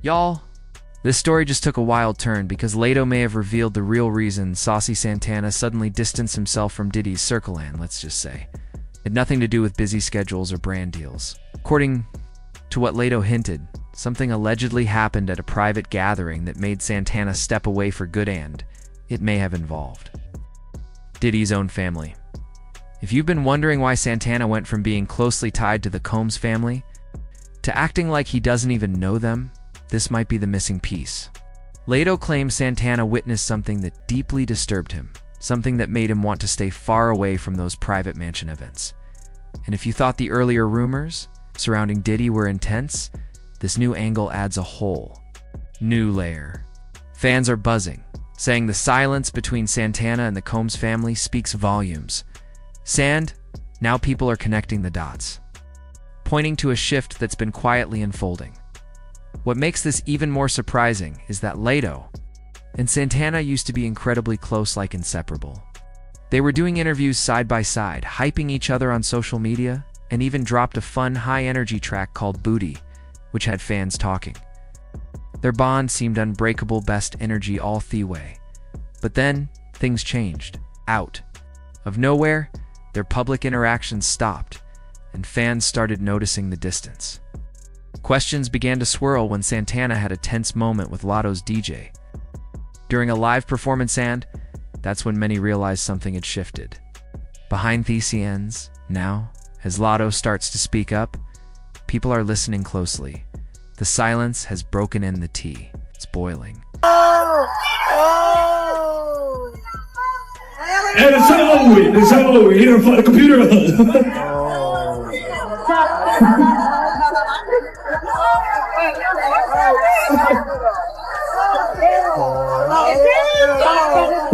Y'all, this story just took a wild turn because Latto may have revealed the real reason Saucy Santana suddenly distanced himself from Diddy's circle and, let's just say, it had nothing to do with busy schedules or brand deals. According to what Latto hinted, something allegedly happened at a private gathering that made Santana step away for good, and it may have involved Diddy's own family. If you've been wondering why Santana went from being closely tied to the Combs family to acting like he doesn't even know them, this might be the missing piece. Latto claims Santana witnessed something that deeply disturbed him, something that made him want to stay far away from those private mansion events. And if you thought the earlier rumors surrounding Diddy were intense, this new angle adds a whole new layer. Fans are buzzing, saying the silence between Santana and the Combs family speaks volumes. Now people are connecting the dots, pointing to a shift that's been quietly unfolding. What makes this even more surprising is that Latto and Santana used to be incredibly close, like inseparable. They were doing interviews side by side, hyping each other on social media, and even dropped a fun, high-energy track called Booty, which had fans talking. Their bond seemed unbreakable, best energy all the way. But then, things changed. Out of nowhere, their public interactions stopped, and fans started noticing the distance. Questions began to swirl when Santana had a tense moment with Latto's DJ during a live performance, and that's when many realized something had shifted. Behind the scenes, now, as Latto starts to speak up, people are listening closely. The silence has broken in, the tea. It's boiling. And it's over. You didn't put the computer on.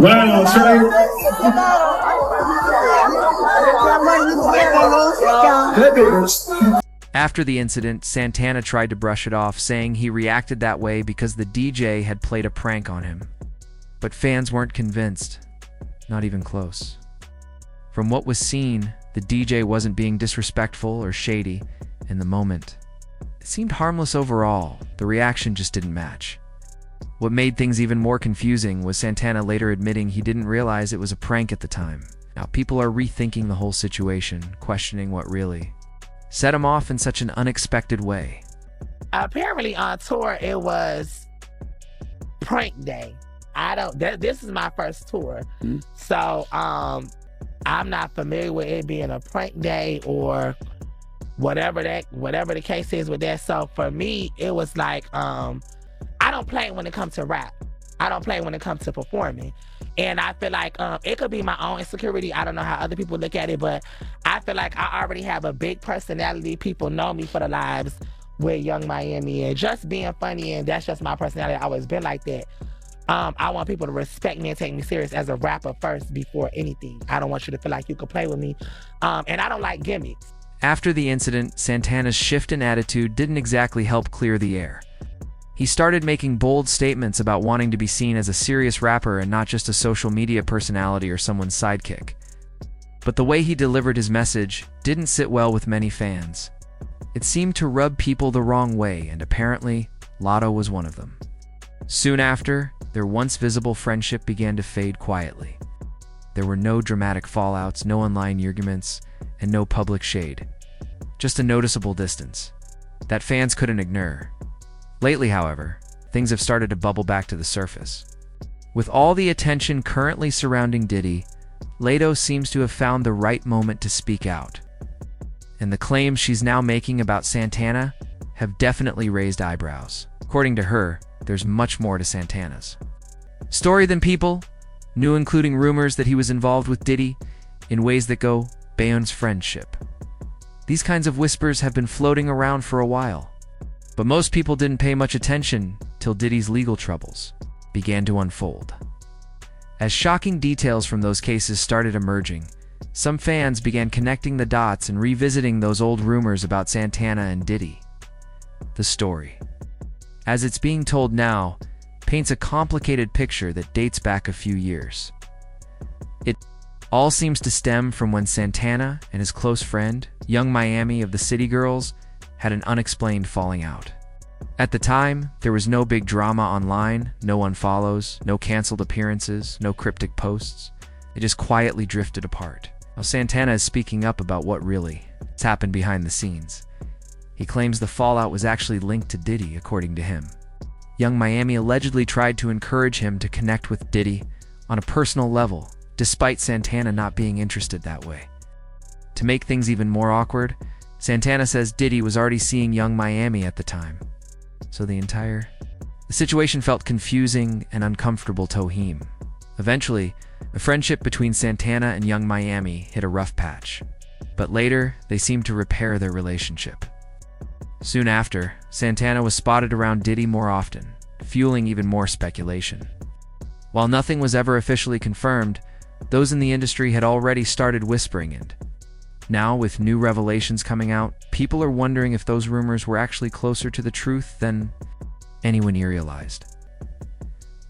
Wow, After the incident, Santana tried to brush it off, saying he reacted that way because the DJ had played a prank on him. But fans weren't convinced, not even close. From what was seen, the DJ wasn't being disrespectful or shady in the moment. It seemed harmless overall. The reaction just didn't match. What made things even more confusing was Santana later admitting he didn't realize it was a prank at the time. Now people are rethinking the whole situation, questioning what really set him off in such an unexpected way. Apparently on tour it was prank day. This is my first tour. So I'm not familiar with it being a prank day or whatever the case is with that. So for me, it was like, I don't play when it comes to rap. I don't play when it comes to performing. And I feel like it could be my own insecurity. I don't know how other people look at it, but I feel like I already have a big personality. People know me for the lives with Young Miami and just being funny, and that's just my personality. I've always been like that. I want people to respect me and take me serious as a rapper first before anything. I don't want you to feel like you could play with me. And I don't like gimmicks. After the incident, Santana's shift in attitude didn't exactly help clear the air. He started making bold statements about wanting to be seen as a serious rapper and not just a social media personality or someone's sidekick. But the way he delivered his message didn't sit well with many fans. It seemed to rub people the wrong way, and apparently, Latto was one of them. Soon after, their once visible friendship began to fade quietly. There were no dramatic fallouts, no online arguments, and no public shade. Just a noticeable distance that fans couldn't ignore. Lately, however, things have started to bubble back to the surface. With all the attention currently surrounding Diddy, Latto seems to have found the right moment to speak out. And the claims she's now making about Santana have definitely raised eyebrows. According to her, there's much more to Santana's story than people knew, including rumors that he was involved with Diddy in ways that go beyond friendship. These kinds of whispers have been floating around for a while, but most people didn't pay much attention till Diddy's legal troubles began to unfold. As shocking details from those cases started emerging, some fans began connecting the dots and revisiting those old rumors about Santana and Diddy. The story, as it's being told now, paints a complicated picture that dates back a few years. It all seems to stem from when Santana and his close friend, Young Miami of the City Girls, had an unexplained falling out. At the time, there was no big drama online, no unfollows, no canceled appearances, no cryptic posts. It just quietly drifted apart. Now Santana is speaking up about what really has happened behind the scenes. He claims the fallout was actually linked to Diddy, according to him. Young Miami allegedly tried to encourage him to connect with Diddy on a personal level, despite Santana not being interested that way. To make things even more awkward, Santana says Diddy was already seeing Young Miami at the time. So the situation felt confusing and uncomfortable to him. Eventually, the friendship between Santana and Young Miami hit a rough patch, but later they seemed to repair their relationship. Soon after, Santana was spotted around Diddy more often, fueling even more speculation. While nothing was ever officially confirmed, those in the industry had already started whispering it. Now, with new revelations coming out, people are wondering if those rumors were actually closer to the truth than anyone realized.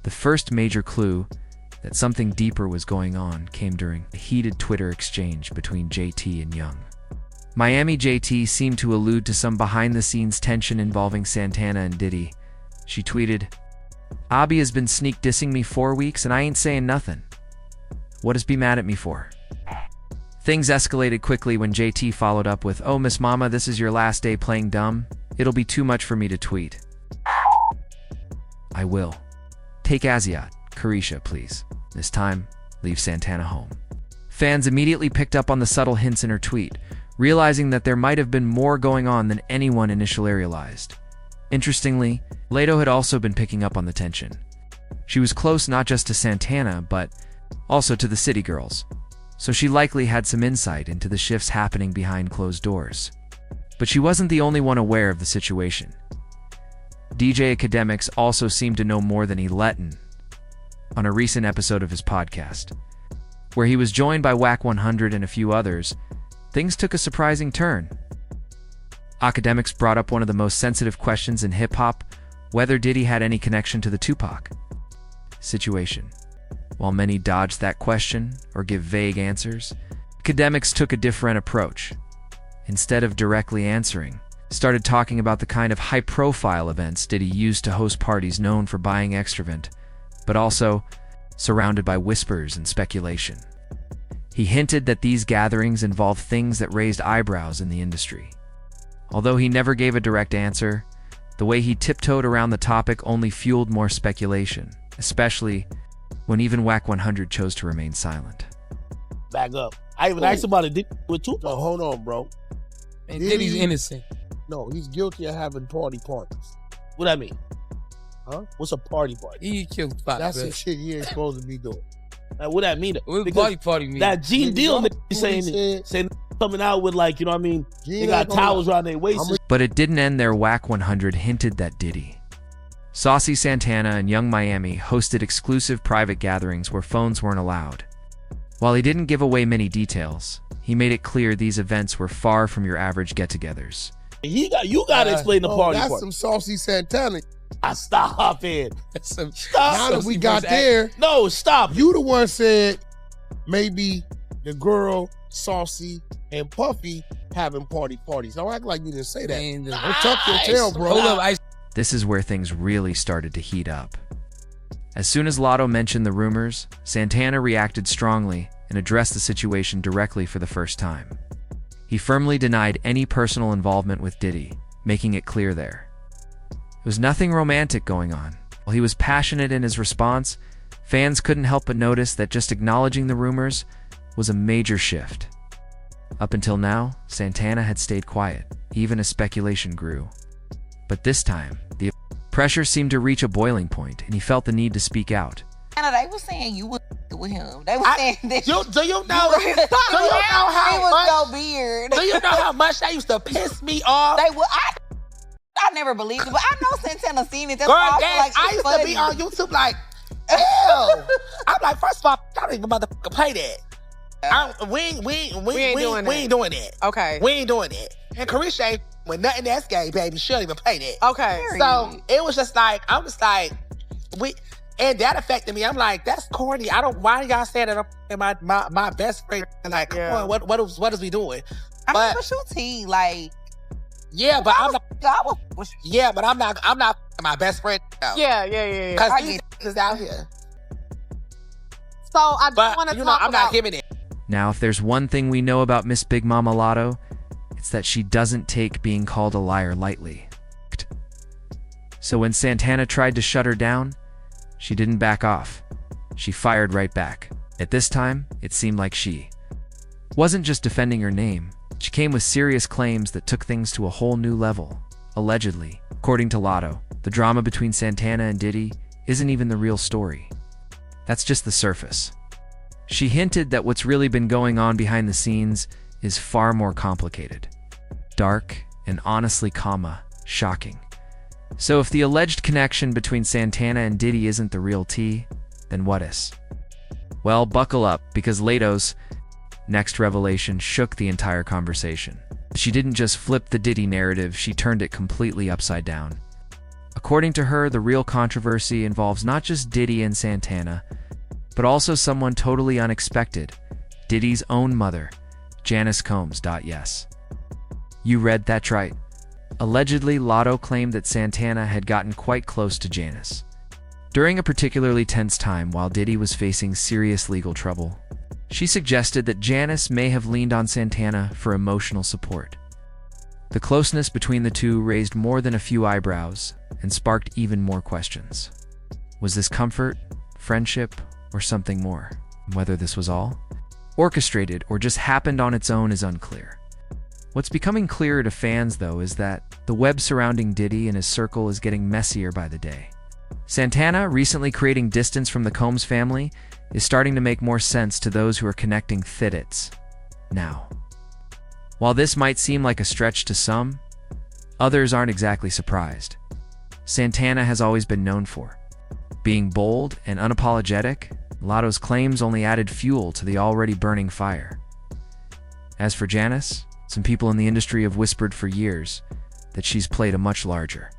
The first major clue that something deeper was going on came during a heated Twitter exchange between JT and Young. Miami JT seemed to allude to some behind-the-scenes tension involving Santana and Diddy. She tweeted, "Abby has been sneak dissing me 4 weeks and I ain't saying nothing. What does be mad at me for?" Things escalated quickly when JT followed up with, "Oh, Miss Mama, this is your last day playing dumb. It'll be too much for me to tweet." "I will. Take Asiat, Carisha, please. This time, leave Santana home." Fans immediately picked up on the subtle hints in her tweet, realizing that there might have been more going on than anyone initially realized. Interestingly, Latto had also been picking up on the tension. She was close not just to Santana, but also to the City Girls, so she likely had some insight into the shifts happening behind closed doors. But she wasn't the only one aware of the situation. DJ Academics also seemed to know more than he let in on a recent episode of his podcast, where he was joined by Whack 100 and a few others. Things took a surprising turn. Academics brought up one of the most sensitive questions in hip-hop, whether Diddy had any connection to the Tupac situation. While many dodged that question or give vague answers, Academics took a different approach. Instead of directly answering, started talking about the kind of high-profile events Diddy used to host parties known for buying extravagant, but also surrounded by whispers and speculation. He hinted that these gatherings involved things that raised eyebrows in the industry. Although he never gave a direct answer, the way he tiptoed around the topic only fueled more speculation, especially when even Whack 100 chose to remain silent. Back up. I even asked about it with Tupac. No, hold on, bro. And Diddy's innocent. No, he's guilty of having parties. What that mean? Huh? What's a party? He killed Tupac. That's some shit he ain't supposed to be doing. Like, what that mean? What does Because party mean? that Gene Deal saying coming out with, like, you know what I mean? They got towels around their waist. But it didn't end there. Whack 100 hinted that Diddy, Saucy Santana, and Young Miami hosted exclusive private gatherings where phones weren't allowed. While he didn't give away many details, he made it clear these events were far from your average get-togethers. You got to explain the party That's part. some Saucy Santana. Stop it. Stop. Now that we got there, No, stop. you the one said maybe the girl, Saucy, and Puffy having parties. Don't act like you didn't say that. Man, Don't tuck your tail, bro. hold up, Ice. This is where things really started to heat up. As soon as Latto mentioned the rumors, Santana reacted strongly and addressed the situation directly for the first time. He firmly denied any personal involvement with Diddy, making it clear there was nothing romantic going on. While he was passionate in his response, fans couldn't help but notice that just acknowledging the rumors was a major shift. Up until now, Santana had stayed quiet, even as speculation grew. But this time, the pressure seemed to reach a boiling point, and he felt the need to speak out. They were saying you was with him. They were saying that Do you know he how was much? so weird. Do you know how much that used to piss me off? They would. I never believed it, but I know Santana seen it. That's Girl, why I feel Dad, like I it's used funny. to be on YouTube like, ew. I'm like, first of all, y'all don't even motherfucking play that. We ain't doing that. Okay. We ain't doing that. And Carisha ain't with nothing that's gay, baby. She don't even play that. Okay. So it was just like, I'm just like, and that affected me. I'm like, that's corny. Why y'all saying that I'm my best friend? Like, come on, what is we doing? I mean, but you T, like, Yeah, but I'm not. God was Yeah, but I'm not. I'm not my best friend. Yeah. Because I these is out here. So I But want to you know, talk I'm not about. giving it. Now, if there's one thing we know about Miss Big Mama Latto, it's that she doesn't take being called a liar lightly. So when Santana tried to shut her down, she didn't back off. She fired right back. At this time, it seemed like she wasn't just defending her name. She came with serious claims that took things to a whole new level. Allegedly, according to Latto, the drama between Santana and Diddy isn't even the real story. That's just the surface. She hinted that what's really been going on behind the scenes is far more complicated, dark, and honestly, shocking. So if the alleged connection between Santana and Diddy isn't the real tea, then what is? Well, buckle up, because Latto's next revelation shook the entire conversation. She didn't just flip the Diddy narrative, she turned it completely upside down. According to her, the real controversy involves not just Diddy and Santana, but also someone totally unexpected, Diddy's own mother, Janice Combs. Yes. You read that right. Allegedly, Latto claimed that Santana had gotten quite close to Janice during a particularly tense time while Diddy was facing serious legal trouble. She suggested that Janice may have leaned on Santana for emotional support. The closeness between the two raised more than a few eyebrows and sparked even more questions. Was this comfort, friendship, or something more? Whether this was all orchestrated or just happened on its own is unclear. What's becoming clearer to fans, though, is that the web surrounding Diddy and his circle is getting messier by the day. Santana, recently creating distance from the Combs family, is starting to make more sense to those who are connecting thiddits now. While this might seem like a stretch to some, others aren't exactly surprised. Santana has always been known for being bold and unapologetic. Latto's claims only added fuel to the already burning fire. As for Janice, some people in the industry have whispered for years that she's played a much larger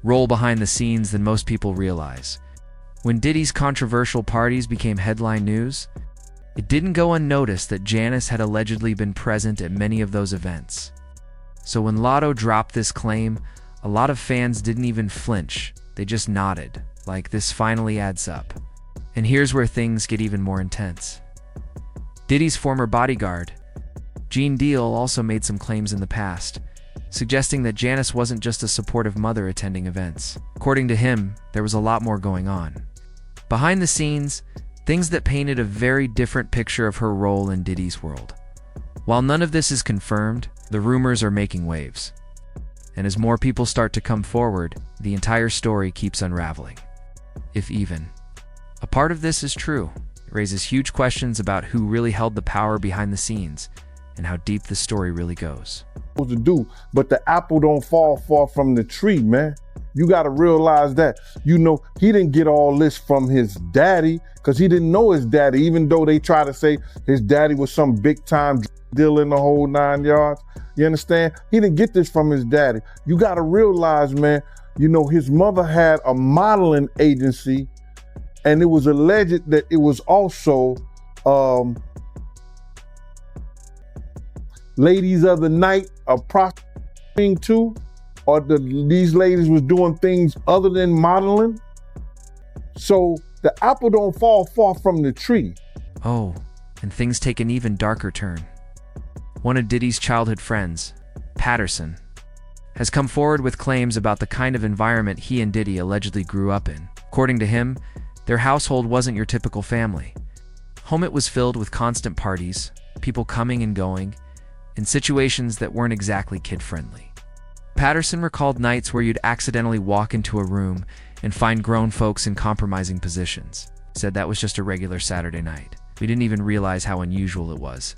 role behind the scenes than most people realize. When Diddy's controversial parties became headline news, it didn't go unnoticed that Janice had allegedly been present at many of those events. So when Latto dropped this claim, a lot of fans didn't even flinch. They just nodded, like this finally adds up. And here's where things get even more intense. Diddy's former bodyguard, Gene Deal, also made some claims in the past, suggesting that Janice wasn't just a supportive mother attending events. According to him, there was a lot more going on behind the scenes, things that painted a very different picture of her role in Diddy's world. While none of this is confirmed, the rumors are making waves. And as more people start to come forward, the entire story keeps unraveling. If even a part of this is true, it raises huge questions about who really held the power behind the scenes and how deep the story really goes. To do, but the apple don't fall far from the tree, man. You got to realize that. You know, he didn't get all this from his daddy because he didn't know his daddy, even though they try to say his daddy was some big time deal in the whole 9 yards. You understand? He didn't get this from his daddy. You got to realize, man, you know, his mother had a modeling agency, and it was alleged that it was also ladies of the night, a prostituting too, or these ladies was doing things other than modeling. So the apple don't fall far from the tree. Oh, and things take an even darker turn. One of Diddy's childhood friends, Patterson, has come forward with claims about the kind of environment he and Diddy allegedly grew up in. According to him, their household wasn't your typical family. Home, it was filled with constant parties, people coming and going, in situations that weren't exactly kid-friendly. Patterson recalled nights where you'd accidentally walk into a room and find grown folks in compromising positions. Said that was just a regular Saturday night. We didn't even realize how unusual it was.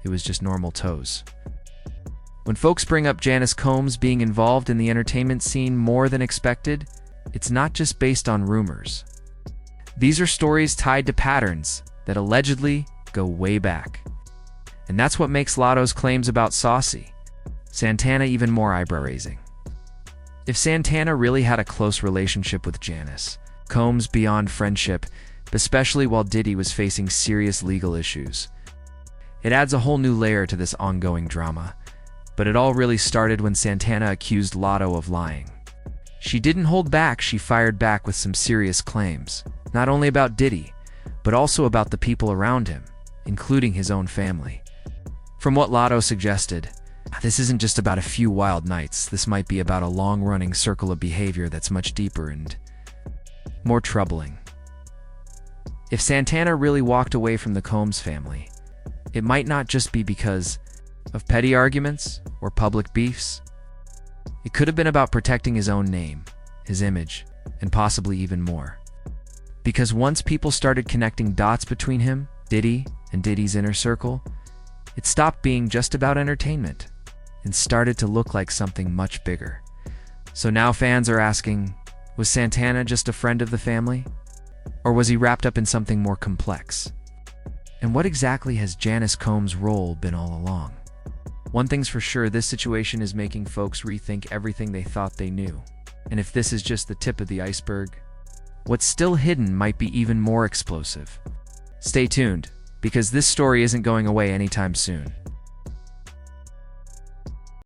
It was just normal toes. When folks bring up Janice Combs being involved in the entertainment scene more than expected, it's not just based on rumors. These are stories tied to patterns that allegedly go way back. And that's what makes Latto's claims about Saucy Santana even more eyebrow-raising. If Santana really had a close relationship with Janice Combs beyond friendship, especially while Diddy was facing serious legal issues, it adds a whole new layer to this ongoing drama. But it all really started when Santana accused Latto of lying. She didn't hold back, she fired back with some serious claims, not only about Diddy, but also about the people around him, including his own family. From what Latto suggested, this isn't just about a few wild nights, this might be about a long-running circle of behavior that's much deeper and more troubling. If Santana really walked away from the Combs family, it might not just be because of petty arguments or public beefs. It could have been about protecting his own name, his image, and possibly even more. Because once people started connecting dots between him, Diddy, and Diddy's inner circle, it stopped being just about entertainment and started to look like something much bigger. So now fans are asking, was Santana just a friend of the family? Or was he wrapped up in something more complex? And what exactly has Janice Combs' role been all along? One thing's for sure, this situation is making folks rethink everything they thought they knew. And if this is just the tip of the iceberg, what's still hidden might be even more explosive. Stay tuned, because this story isn't going away anytime soon.